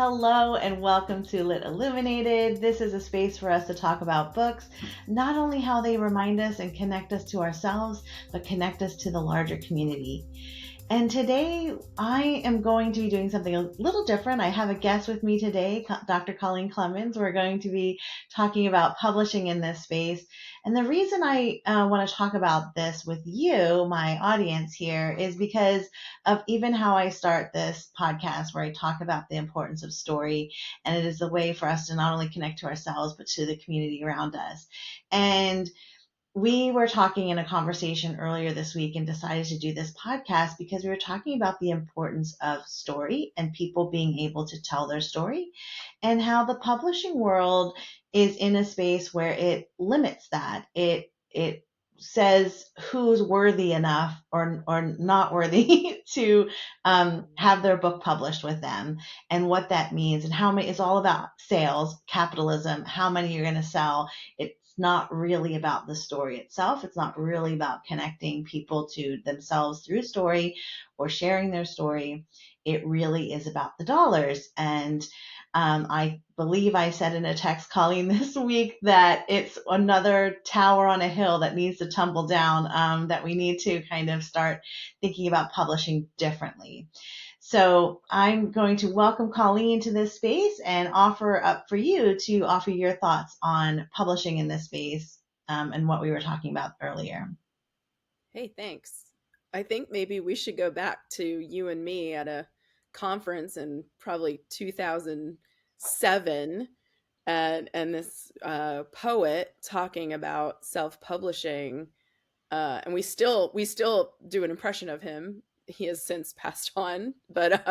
Hello and welcome to Lit Illuminated. This is a space for us to talk about books, not only how they remind us and connect us to ourselves, but connect us to the larger community. And today I am going to be doing something a little different. I have a guest with me today, Dr. Colleen Clemens. We're going to be talking about publishing in this space. And the reason I want to talk about this with you, my audience here, is because of even how I start this podcast, where I talk about the importance of story. And it is a way for us to not only connect to ourselves, but to the community around us. And we were talking in a conversation earlier this week and decided to do this podcast because we were talking about the importance of story and people being able to tell their story, and how the publishing world is in a space where it limits that. It says who's worthy enough or not worthy to have their book published with them, and what that means, and how many. It's all about sales, capitalism, how many you're going to sell. It's not really about the story itself. It's not really about connecting people to themselves through story or sharing their story. It really is about the dollars. And I believe I said in a text, Colleen, this week, that it's another tower on a hill that needs to tumble down, that we need to kind of start thinking about publishing differently. So I'm going to welcome Colleen to this space and offer up for you to offer your thoughts on publishing in this space, and what we were talking about earlier. Hey, thanks. I think maybe we should go back to you and me at a conference in probably 2007, and this poet talking about self-publishing, and we still do an impression of him. He has since passed on, but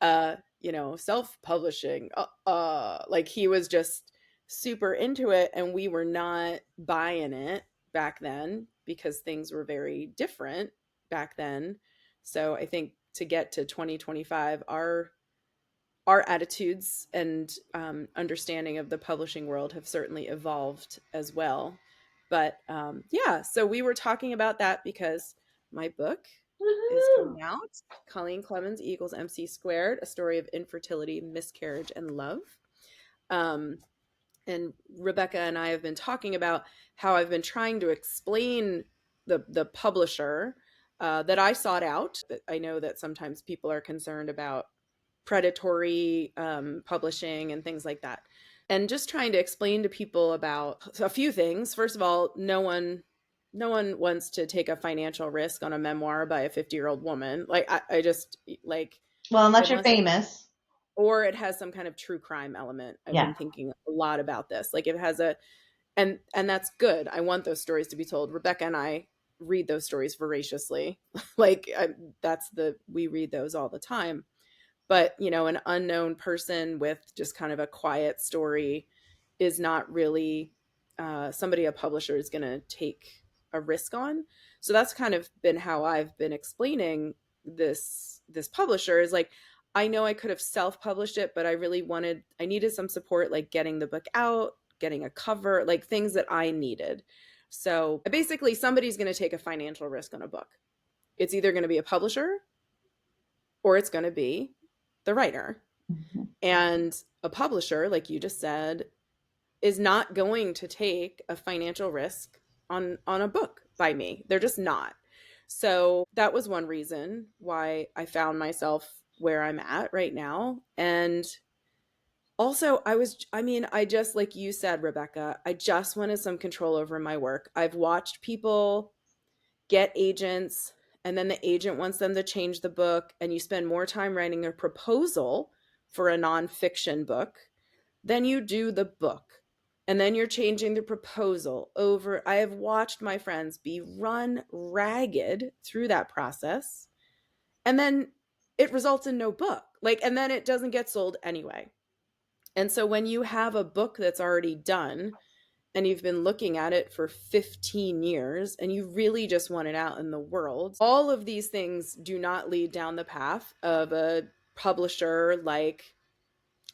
self-publishing, like he was just super into it, and we were not buying it back then because things were very different back then. So I think to get to 2025, our attitudes and understanding of the publishing world have certainly evolved as well. But so we were talking about that because my book is coming out. Colleen Clemens equals MC squared, a story of infertility, miscarriage, and love. And Rebecca and I have been talking about how I've been trying to explain the publisher that I sought out. I know that sometimes people are concerned about predatory publishing and things like that. And just trying to explain to people about a few things. First of all, no one wants to take a financial risk on a memoir by a 50-year-old woman. Like I just like, well, unless you're famous. Or it has some kind of true crime element. I've been thinking a lot about this. Like it has and that's good. I want those stories to be told. Rebecca and I read those stories voraciously. We read those all the time. But, an unknown person with just kind of a quiet story is not really somebody a publisher is going to take a risk on. So that's kind of been how I've been explaining this publisher is like, I know I could have self-published it, but I needed some support, like getting the book out, getting a cover, like things that I needed. So basically somebody's going to take a financial risk on a book. It's either going to be a publisher or it's going to be the writer. Mm-hmm. And a publisher, like you just said, is not going to take a financial risk on a book by me. They're just not. So that was one reason why I found myself where I'm at right now. And also I just, like you said, Rebecca, I just wanted some control over my work. I've watched people get agents, and then the agent wants them to change the book, and you spend more time writing a proposal for a nonfiction book than you do the book. And then you're changing the proposal over. I have watched my friends be run ragged through that process, and then it results in no book. And then it doesn't get sold anyway. And so when you have a book that's already done and you've been looking at it for 15 years and you really just want it out in the world, all of these things do not lead down the path of a publisher like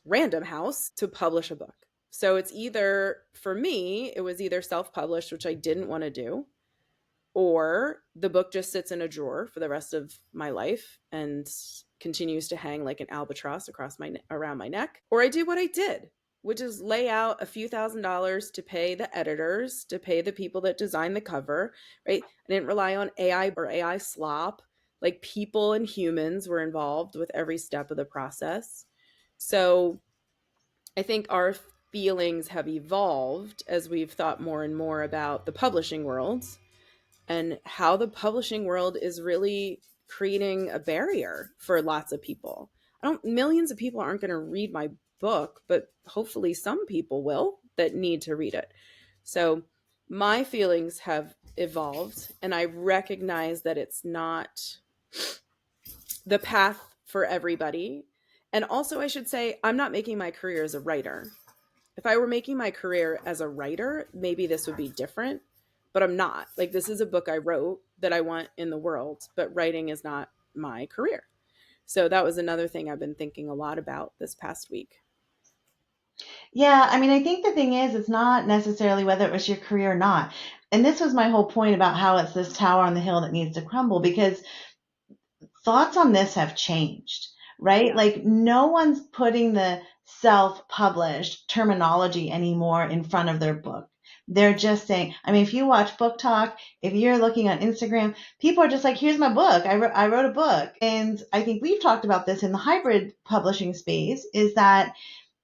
Random House to publish a book. So it's either, for me, it was either self-published, which I didn't want to do, or the book just sits in a drawer for the rest of my life and continues to hang like an albatross around my neck, or I did what I did, which is lay out a few $1,000s to pay the editors, to pay the people that design the cover, right? I didn't rely on AI or AI slop. Like, people and humans were involved with every step of the process. So I think our feelings have evolved as we've thought more and more about the publishing world and how the publishing world is really creating a barrier for lots of people. Millions of people aren't going to read my book, but hopefully some people will that need to read it. So my feelings have evolved, and I recognize that it's not the path for everybody. And also, I should say, I'm not making my career as a writer. If I were making my career as a writer, maybe this would be different, but I'm not. Like, this is a book I wrote that I want in the world, but writing is not my career. So that was another thing I've been thinking a lot about this past week. Yeah, I mean, I think the thing is, it's not necessarily whether it was your career or not. And this was my whole point about how it's this tower on the hill that needs to crumble, because thoughts on this have changed, right? Yeah. Like, no one's putting the self-published terminology anymore in front of their book. They're just saying, I mean, if you watch Book Talk, if you're looking on Instagram, people are just like, here's my book. I wrote a book. And I think we've talked about this in the hybrid publishing space, is that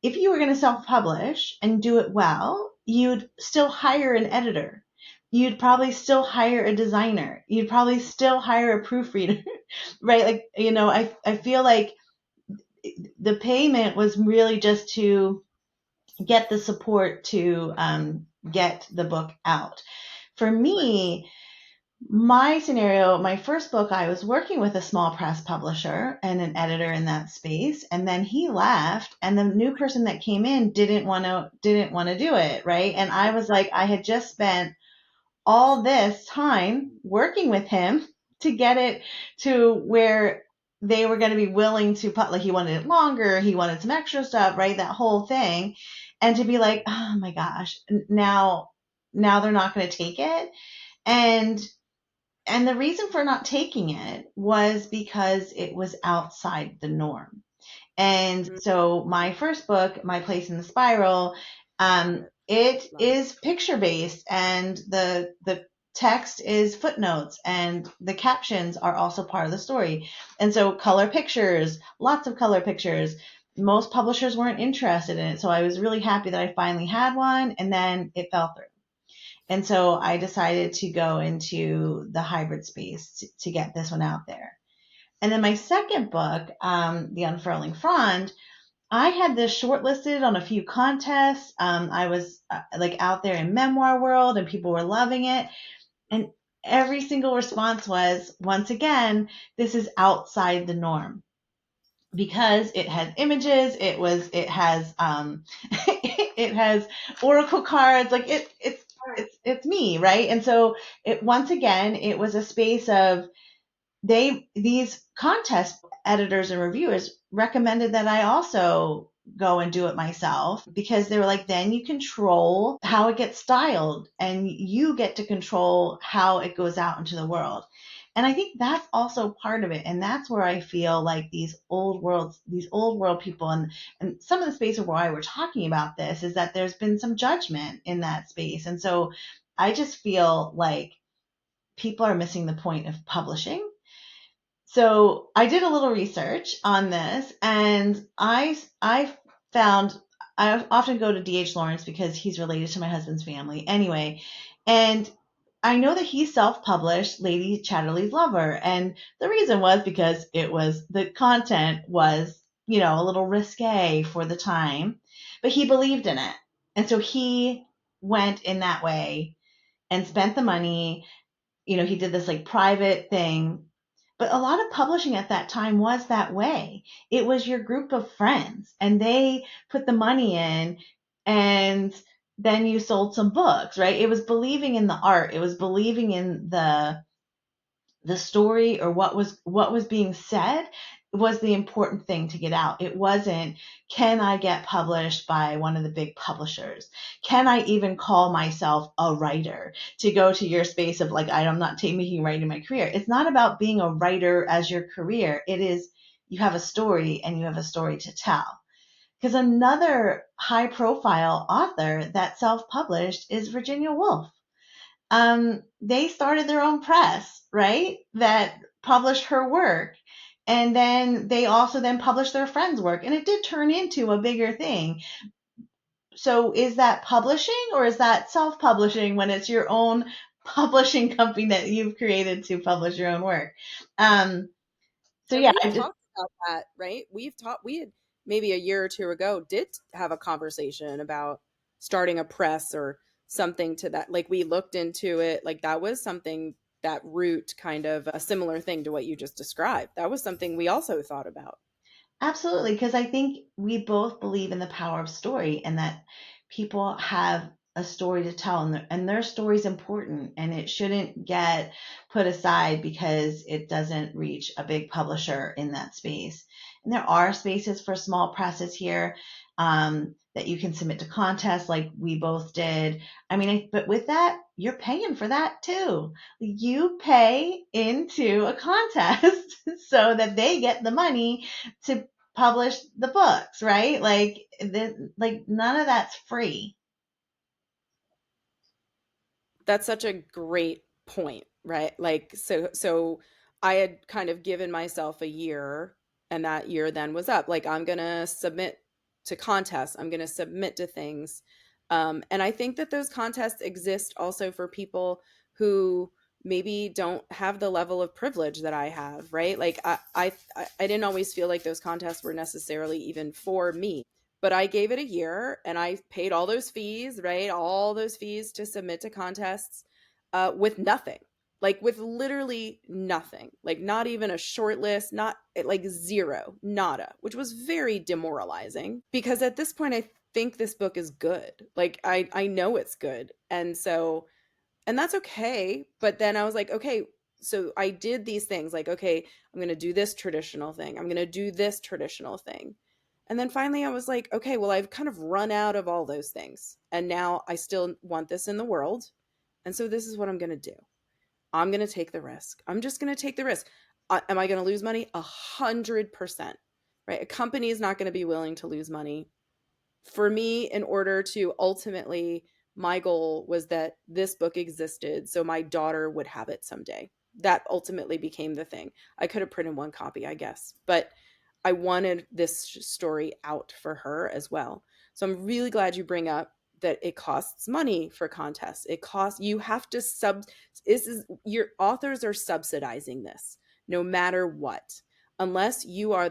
if you were going to self-publish and do it well, you'd still hire an editor. You'd probably still hire a designer. You'd probably still hire a proofreader, right? Like, I feel like the payment was really just to get the support to get the book out. For me, my scenario, my first book, I was working with a small press publisher and an editor in that space, and then he left, and the new person that came in didn't want to do it, right? And I was like, I had just spent all this time working with him to get it to where they were going to be willing to put, like, he wanted it longer, he wanted some extra stuff, right? That whole thing. And to be like, oh my gosh, now they're not going to take it. And the reason for not taking it was because it was outside the norm. And so my first book, My Place in the Spiral, it is picture based, and the text is footnotes, and the captions are also part of the story. And so color pictures, lots of color pictures. Most publishers weren't interested in it, so I was really happy that I finally had one, and then it fell through. And so I decided to go into the hybrid space to get this one out there. And then my second book, The Unfurling Frond, I had this shortlisted on a few contests. I was like out there in memoir world, and people were loving it. And every single response was, once again, this is outside the norm, because it has images. It has it has oracle cards. Like, it's me, right? And so once again, it was a space of these contest editors and reviewers recommended that I also go and do it myself, because they were like, then you control how it gets styled, and you get to control how it goes out into the world. And I think that's also part of it. And that's where I feel like these old world people, and some of the space of why we're talking about this, is that there's been some judgment in that space. And so I just feel like people are missing the point of publishing. So I did a little research on this, and I found, I often go to D.H. Lawrence because he's related to my husband's family anyway. And I know that he self-published Lady Chatterley's Lover. And the reason was because the content was, a little risque for the time, but he believed in it. And so he went in that way and spent the money. He did this like private thing. But a lot of publishing at that time was that way. It was your group of friends, and they put the money in, and then you sold some books, right? It was believing in the art. It was believing in the story, or what was being said was the important thing to get out. It wasn't, can I get published by one of the big publishers? Can I even call myself a writer? To go to your space of like, I'm not making writing my career. It's not about being a writer as your career. It is you have a story and you have a story to tell. Because another high profile author that self published is Virginia Woolf. They started their own press, right? That published her work. And then they also then published their friends' work. And it did turn into a bigger thing. So is that publishing or is that self-publishing when it's your own publishing company that you've created to publish your own work? So And yeah, we've talked about that, right? We had maybe a year or two ago did have a conversation about starting a press or something to that. Like we looked into it, like that was something, that root kind of a similar thing to what you just described. That was something we also thought about. absolutely, because I think we both believe in the power of story and that people have a story to tell, and their story is important and it shouldn't get put aside because it doesn't reach a big publisher in that space. And there are spaces for small presses here, that you can submit to contests like we both did. I mean, but with that, you're paying for that too. You pay into a contest so that they get the money to publish the books, right? Like none of that's free. That's such a great point, right? Like so I had kind of given myself a year, and that year then was up. Like I'm going to submit to contests, I'm going to submit to things. And I think that those contests exist also for people who maybe don't have the level of privilege that I have, right? Like I didn't always feel like those contests were necessarily even for me, but I gave it a year and I paid all those fees, right? All those fees to submit to contests, with nothing, like with literally nothing, like not even a short list, not like zero, nada, which was very demoralizing because at this point, I think this book is good. Like I know it's good. And so, and that's okay. But then I was like, okay, so I did these things like, okay, I'm going to do this traditional thing. I'm going to do this traditional thing. And then finally I was like, okay, well, I've kind of run out of all those things. And now I still want this in the world. And so this is what I'm going to do. I'm going to take the risk. I'm just going to take the risk. Am I going to lose money? 100%, right? A company is not going to be willing to lose money. For me, in order to ultimately, my goal was that this book existed so my daughter would have it someday. That ultimately became the thing. I could have printed one copy, I guess, but I wanted this story out for her as well. So I'm really glad you bring up that it costs money for contests. It costs, you have to your authors are subsidizing this no matter what. Unless you are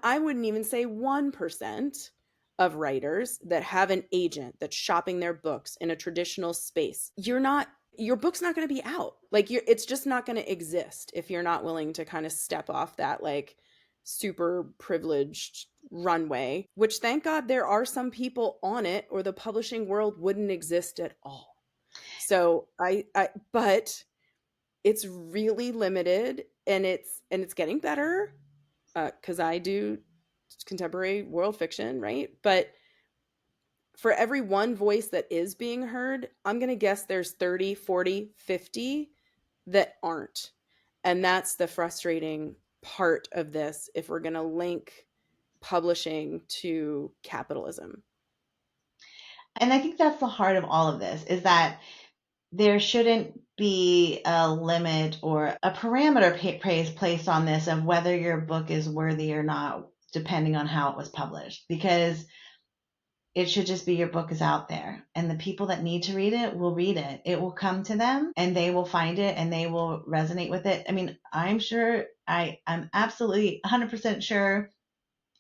I wouldn't even say 1% of writers that have an agent that's shopping their books in a traditional space. Your book's not going to be out. Like it's just not going to exist if you're not willing to kind of step off that like super privileged runway, which thank God there are some people on it or the publishing world wouldn't exist at all. So but it's really limited and it's getting better, because I do contemporary world fiction, right? But for every one voice that is being heard, I'm going to guess there's 30, 40, 50 that aren't. And that's the frustrating part of this if we're going to link publishing to capitalism. And I think that's the heart of all of this is that there shouldn't be a limit or a parameter placed on this of whether your book is worthy or not, depending on how it was published, because it should just be your book is out there and the people that need to read it will read it. It will come to them and they will find it and they will resonate with it. I mean, I'm sure I'm absolutely 100% sure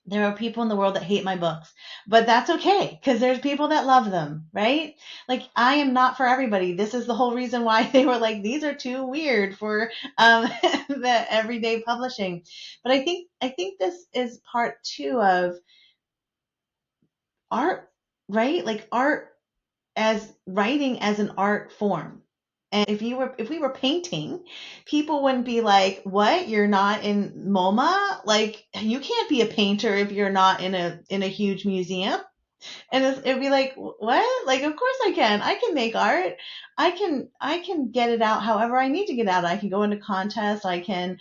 there are people in the world that hate my books, but that's okay because there's people that love them, right? Like I am not for everybody. This is the whole reason why they were like, these are too weird for the everyday publishing. But I think this is part two of art, right? Like art as writing as an art form. And if we were painting, people wouldn't be like, "What? You're not in MoMA? Like you can't be a painter if you're not in a huge museum." And it'd be like, what? Like, of course I can make art. I can get it out however I need to get out. I can go into contests. I can,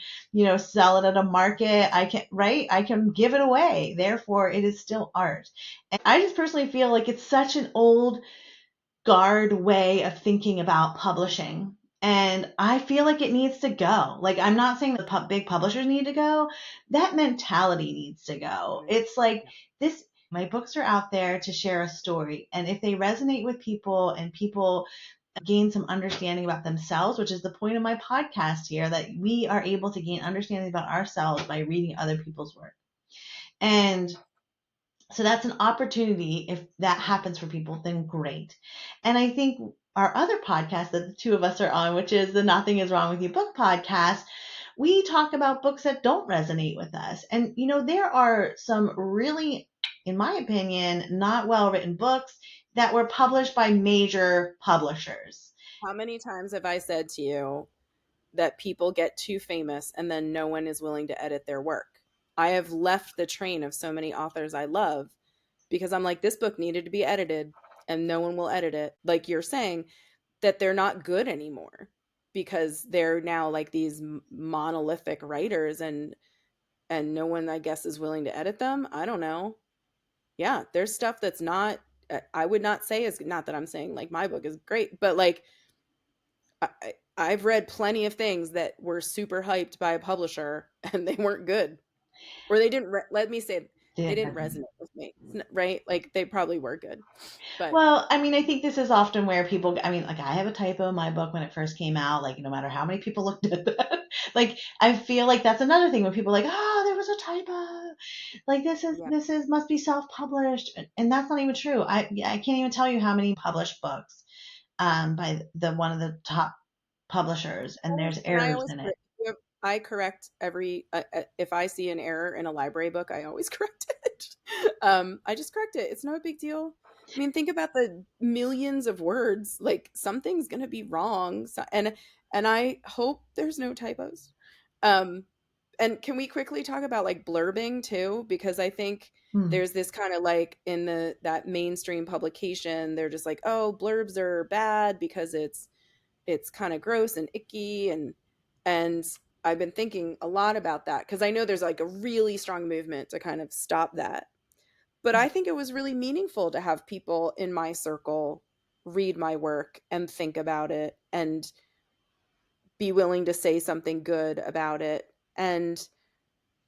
sell it at a market. I can, right? I can give it away. Therefore, it is still art. And I just personally feel like it's such an old guard way of thinking about publishing. And I feel like it needs to go. Like, I'm not saying the big publishers need to go. That mentality needs to go. Mhm. It's like this, my books are out there to share a story. And if they resonate with people and people gain some understanding about themselves, which is the point of my podcast here, that we are able to gain understanding about ourselves by reading other people's work. And so that's an opportunity. If that happens for people, then great. And I think our other podcast that the two of us are on, which is the Nothing Is Wrong with You book podcast, we talk about books that don't resonate with us. And, there are some really, in my opinion, not well written books that were published by major publishers. How many times have I said to you that people get too famous and then no one is willing to edit their work? I have left the train of so many authors I love because I'm like, this book needed to be edited and no one will edit it. Like you're saying, that they're not good anymore because they're now like these monolithic writers, and no one, I guess, is willing to edit them. I don't know. Yeah, there's stuff that's not, I would not say is, not that I'm saying like my book is great, but like I've read plenty of things that were super hyped by a publisher and they weren't good, or they didn't let me say, they didn't resonate with me, right? Like they probably were good, but Well, I mean, I think this is often where people, I mean, like I have a typo in my book when it first came out, like no matter how many people looked at that, like I feel like that's another thing when people are like, oh, there was a typo. Like yeah. this is, must be self-published. And that's not even true. I can't even tell you how many published books, by one of the top publishers, and there's And I errors always in it. I correct every if I see an error in a library book, I always correct it. I just correct it. It's no big deal. I mean, think about the millions of words. Like something's gonna be wrong, and I hope there's no typos. Um, and can we quickly talk about like blurbing too? Because I think Hmm. there's this kind of like in the that mainstream publication, they're just like, oh, blurbs are bad because it's kind of gross and icky, and I've been thinking a lot about that because I know there's like a really strong movement to kind of stop that. But I think it was really meaningful to have people in my circle read my work and think about it and be willing to say something good about it, and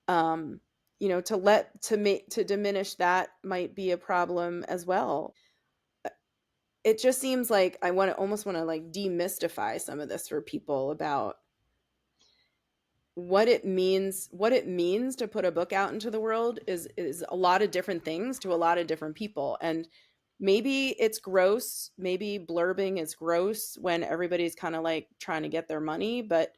um to diminish that might be a problem as well. It just seems like I want to almost want to like demystify some of this for people about what it means to put a book out into the world is a lot of different things to a lot of different people, and maybe it's gross, maybe blurbing is gross when everybody's kind of like trying to get their money, but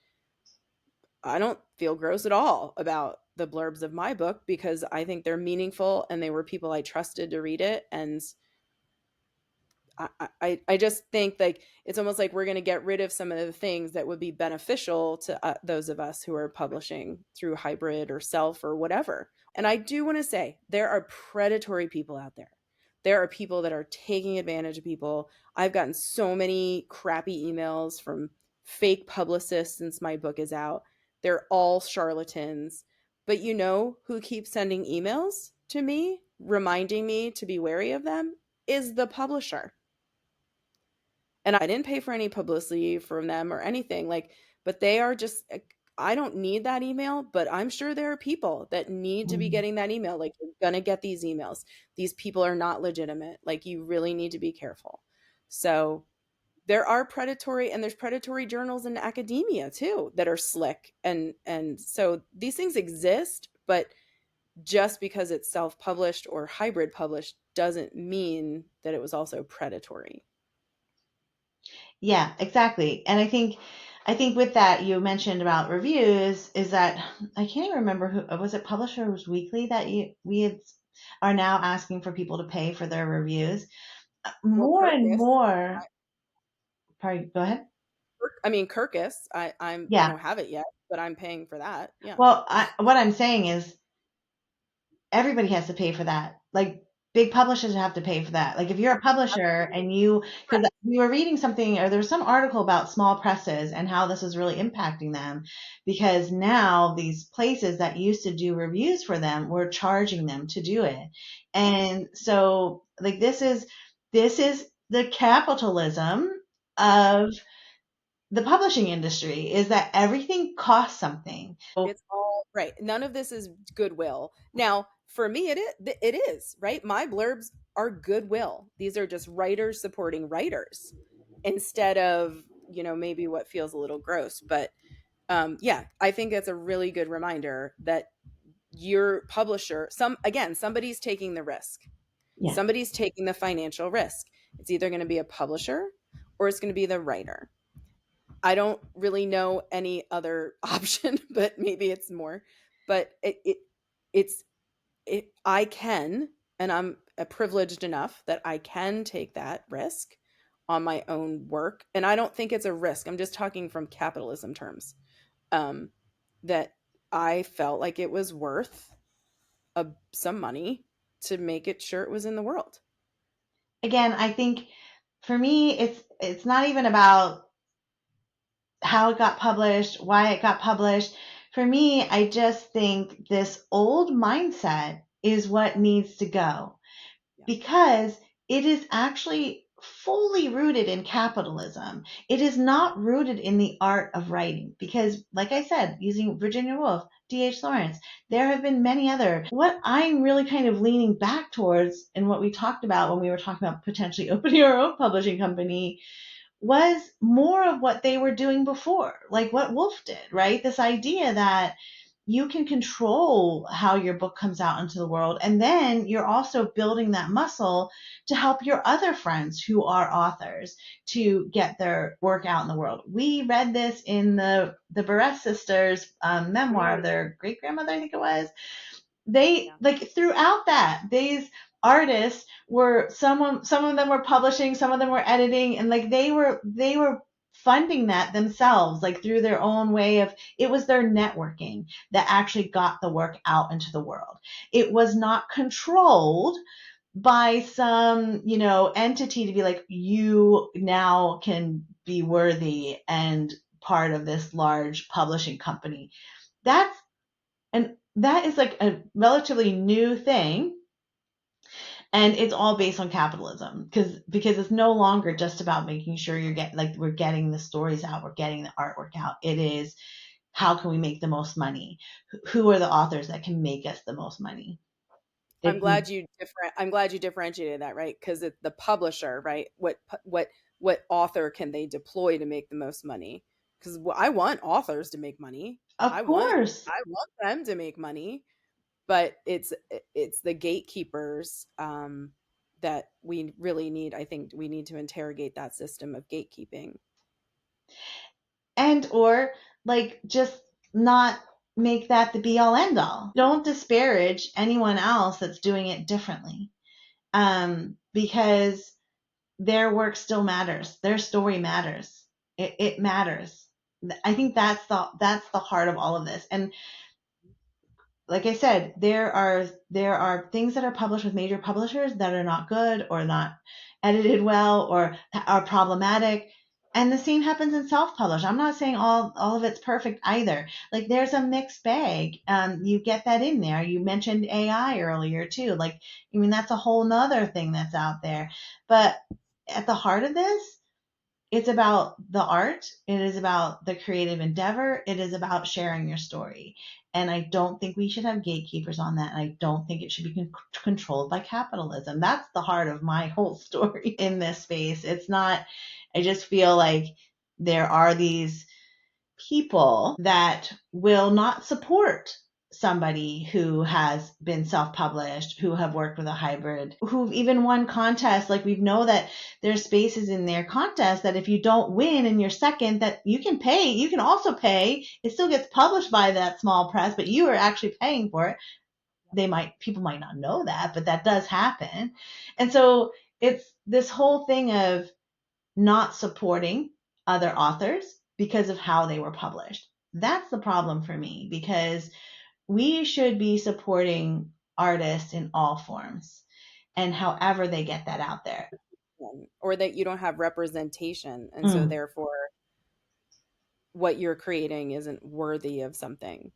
I don't feel gross at all about the blurbs of my book because I think they're meaningful and they were people I trusted to read it. And I just think like it's almost like we're going to get rid of some of the things that would be beneficial to those of us who are publishing through hybrid or self or whatever. And I do want to say there are predatory people out there. There are people that are taking advantage of people. I've gotten so many crappy emails from fake publicists since my book is out. They're all charlatans. But you know who keeps sending emails to me, reminding me to be wary of them? Is the publisher. And I didn't pay for any publicity from them or anything, like, but they are just I don't need that email, but I'm sure there are people that need to be Hmm. getting that email. Like, you're gonna get these emails. These people are not legitimate. Like, you really need to be careful. So there are predatory, and there's predatory journals in academia too that are slick, and so these things exist, but just because it's self-published or hybrid published doesn't mean that it was also predatory. Yeah, exactly. And I think with that you mentioned about reviews is that I can't even remember who was it, Publishers Weekly, that we had, are now asking for people to pay for their reviews. Well, More and Kirkus, more. Sorry, go ahead. I mean, Kirkus, I Yeah. don't have it yet, but I'm paying for that. Yeah. Well, what I'm saying is everybody has to pay for that. Like big publishers have to pay for that. Like if you're a publisher and you, because we were reading something or there was some article about small presses and how this is really impacting them, because now these places that used to do reviews for them were charging them to do it. And so like this is the capitalism of the publishing industry, is that everything costs something. It's all right. None of this is goodwill. Now, for me, it is right. My blurbs are goodwill. These are just writers supporting writers instead of maybe what feels a little gross. But yeah, I think it's a really good reminder that your publisher, somebody's taking the risk. Yeah. Somebody's taking the financial risk. It's either going to be a publisher or it's going to be the writer. I don't really know any other option, but maybe it's more. But I can, and I'm privileged enough that I can take that risk on my own work. And I don't think it's a risk. I'm just talking from capitalism terms. That I felt like it was worth some money to make it sure it was in the world. Again, I think for me, it's not even about how it got published, why it got published. For me, I just think this old mindset is what needs to go, Yeah. because it is actually fully rooted in capitalism. It is not rooted in the art of writing, because, like I said, using Virginia Woolf, D.H. Lawrence, there have been many other. What I'm really kind of leaning back towards, and what we talked about when we were talking about potentially opening our own publishing company, was more of what they were doing before, like what Wolf did, right? This idea that you can control how your book comes out into the world. And then you're also building that muscle to help your other friends who are authors to get their work out in the world. We read this in the Barrett sisters' memoir of their great grandmother, I think it was. They, like, throughout that, these artists were, some of them were publishing, some of them were editing, and like they were funding that themselves, like through their own way of, it was their networking that actually got the work out into the world. It was not controlled by some, entity to be like, you now can be worthy and part of this large publishing company. That's and that is like a relatively new thing, and it's all based on capitalism, because it's no longer just about making sure we're getting the stories out, we're getting the artwork out. It is, how can we make the most money? Who are the authors that can make us the most money? I'm glad you differentiated that, right? Because it's the publisher, right? What author can they deploy to make the most money? Because I want authors to make money. Of course. I want them to make money, but it's the gatekeepers that we really need. I think we need to interrogate that system of gatekeeping. And or like just not make that the be all end all. Don't disparage anyone else that's doing it differently. Because their work still matters. Their story matters. It matters. I think that's the heart of all of this. And like I said, there are things that are published with major publishers that are not good or not edited well or are problematic. And the same happens in self-publish. I'm not saying all of it's perfect either. Like there's a mixed bag. You get that in there. You mentioned AI earlier too. Like, I mean, that's a whole nother thing that's out there. But at the heart of this, it's about the art. It is about the creative endeavor. It is about sharing your story. And I don't think we should have gatekeepers on that. And I don't think it should be controlled by capitalism. That's the heart of my whole story in this space. It's not, I just feel like there are these people that will not support somebody who has been self-published, who have worked with a hybrid, who've even won contests. Like we know that there's spaces in their contests that if you don't win and you're second, that you can pay. You can also pay. It still gets published by that small press, but you are actually paying for it. People might not know that, but that does happen. And so it's this whole thing of not supporting other authors because of how they were published. That's the problem for me, because we should be supporting artists in all forms. and however they get that out there. Or that you don't have representation, and so Mm, therefore what you're creating isn't worthy of something.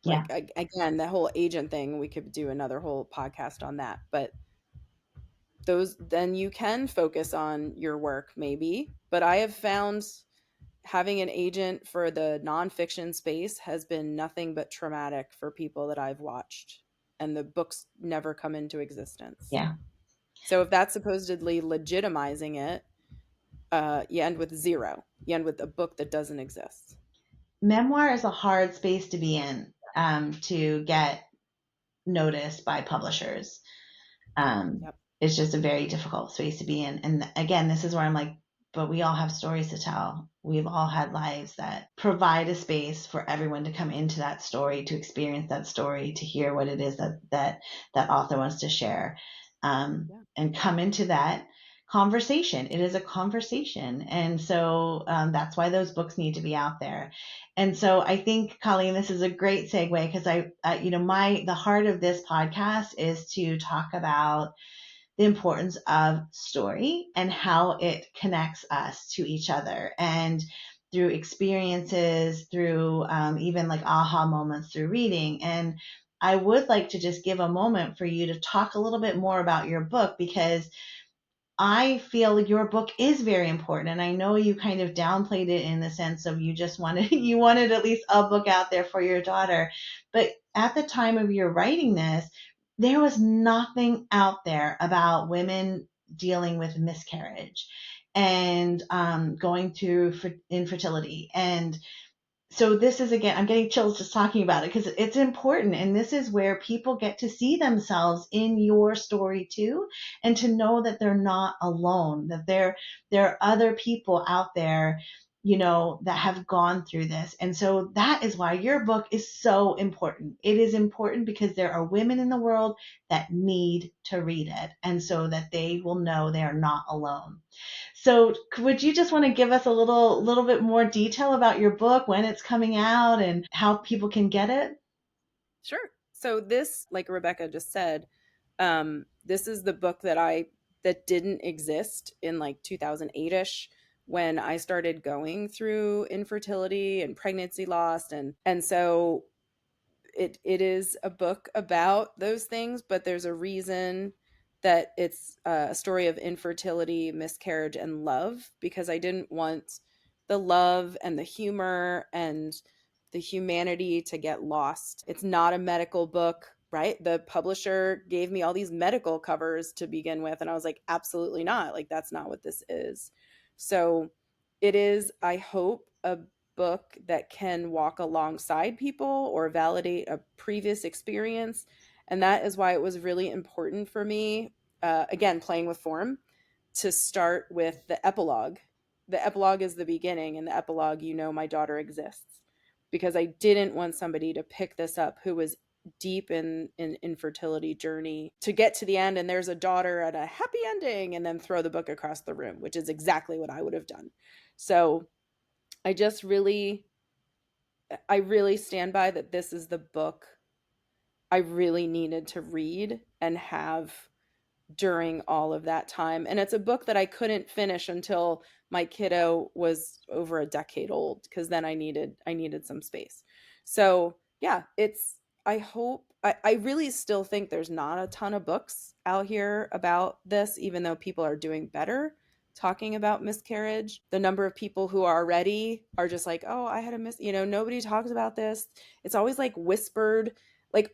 yeah. Like again, the whole agent thing, we could do another whole podcast on that, but those, then you can focus on your work maybe. But I have found having an agent for the nonfiction space has been nothing but traumatic for people that I've watched, and the books never come into existence. Yeah. So if that's supposedly legitimizing it, you end with zero. You end with a book that doesn't exist. Memoir is a hard space to be in, to get noticed by publishers. Um, Yep. it's just a very difficult space to be in. And again, this is where I'm like, but we all have stories to tell. We've all had lives that provide a space for everyone to come into that story, to experience that story, to hear what it is that author wants to share, Yeah. and come into that conversation. It is a conversation, and so that's why those books need to be out there. And so I think, Colleen, this is a great segue, because the heart of this podcast is to talk about the importance of story and how it connects us to each other, and through experiences, through even like aha moments through reading. And I would like to just give a moment for you to talk a little bit more about your book, because I feel your book is very important, and I know you kind of downplayed it in the sense of you just wanted you wanted at least a book out there for your daughter. But at the time of your writing this, there was nothing out there about women dealing with miscarriage and going through infertility. And so this is, again, I'm getting chills just talking about it, because it's important, and this is where people get to see themselves in your story too, and to know that they're not alone, that there are other people out there, that have gone through this. And so that is why your book is so important. It is important because there are women in the world that need to read it, and so that they will know they are not alone. So would you just want to give us a little bit more detail about your book, when it's coming out, and how people can get it? Sure. So this, like Rebecca just said, this is the book that didn't exist in like 2008ish, when I started going through infertility and pregnancy loss, and so it is a book about those things, but there's a reason that it's a story of infertility, miscarriage, and love, because I didn't want the love and the humor and the humanity to get lost. It's not a medical book, right? The publisher gave me all these medical covers to begin with, and I was like, absolutely not. Like, that's not what this is. So it is, I hope, a book that can walk alongside people or validate a previous experience. And that is why it was really important for me, again, playing with form, to start with the epilogue. The epilogue is the beginning, and the epilogue, my daughter exists. Because I didn't want somebody to pick this up who was deep in infertility journey to get to the end and there's a daughter and a happy ending, and then throw the book across the room, which is exactly what I would have done. So I just really, I really stand by that this is the book I really needed to read and have during all of that time. And it's a book that I couldn't finish until my kiddo was over a decade old, because then I needed some space. So yeah, I hope, I really still think there's not a ton of books out here about this, even though people are doing better talking about miscarriage. The number of people who are ready are just like, oh, I had a nobody talks about this. It's always like whispered. Like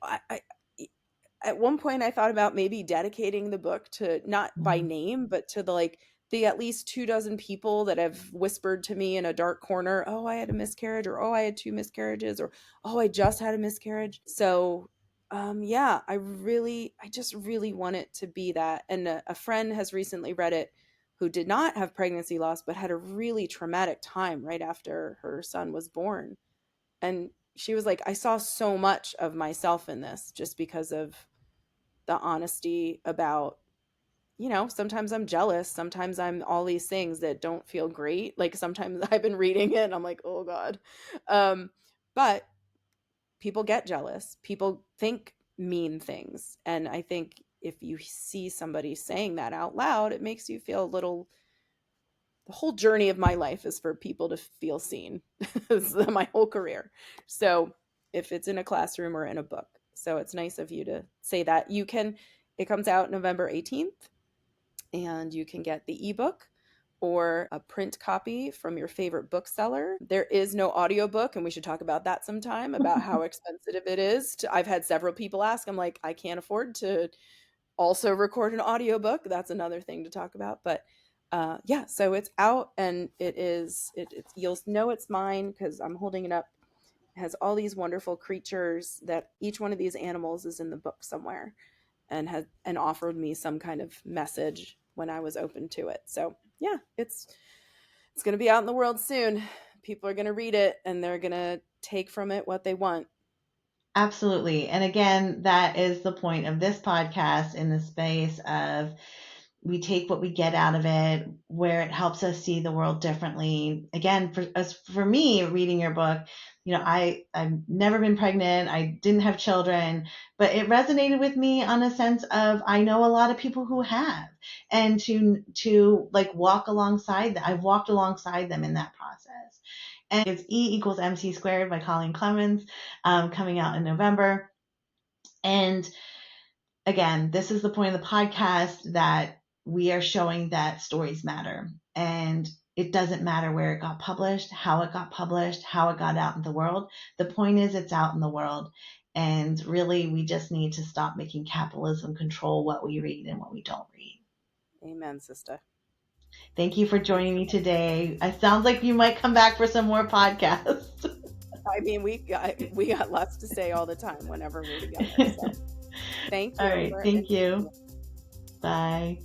at one point I thought about maybe dedicating the book to, not by Mm. name, but to the at least 24 people that have whispered to me in a dark corner, oh, I had a miscarriage, or oh, I had 2 miscarriages, or oh, I just had a miscarriage. So yeah, I just really want it to be that. And a friend has recently read it who did not have pregnancy loss, but had a really traumatic time right after her son was born. And she was like, I saw so much of myself in this, just because of the honesty about, sometimes I'm jealous, sometimes I'm all these things that don't feel great. Like sometimes I've been reading it and I'm like, oh God. But people get jealous, people think mean things, and I think if you see somebody saying that out loud, it makes you feel a little. The whole journey of my life is for people to feel seen. My whole career. So if it's in a classroom or in a book. So it's nice of you to say that. It comes out November 18th, and you can get the ebook or a print copy from your favorite bookseller. There is no audiobook, and we should talk about that sometime, about how expensive it is. I've had several people ask, I'm like, I can't afford to also record an audiobook. That's another thing to talk about. But yeah, so it's out, and you'll know it's mine because I'm holding it up. It has all these wonderful creatures that each one of these animals is in the book somewhere, and offered me some kind of message when I was open to it. So yeah, it's going to be out in the world soon. People are going to read it, and they're going to take from it what they want. Absolutely. And again, that is the point of this podcast, in the space of we take what we get out of it, where it helps us see the world differently. Again, for me, reading your book, I've never been pregnant. I didn't have children, but it resonated with me on a sense of, I know a lot of people who have, and to like walk alongside them. I've walked alongside them in that process. And it's E=MC² by Colleen Clemens, coming out in November. And again, this is the point of the podcast, that we are showing that stories matter. And it doesn't matter where it got published, how it got published, how it got out in the world. The point is, it's out in the world. And really, we just need to stop making capitalism control what we read and what we don't read. Amen, sister. Thank you for joining me today. It sounds like you might come back for some more podcasts. I mean, we got lots to say all the time whenever we're together. So. Thank you. All right. Thank you. Bye.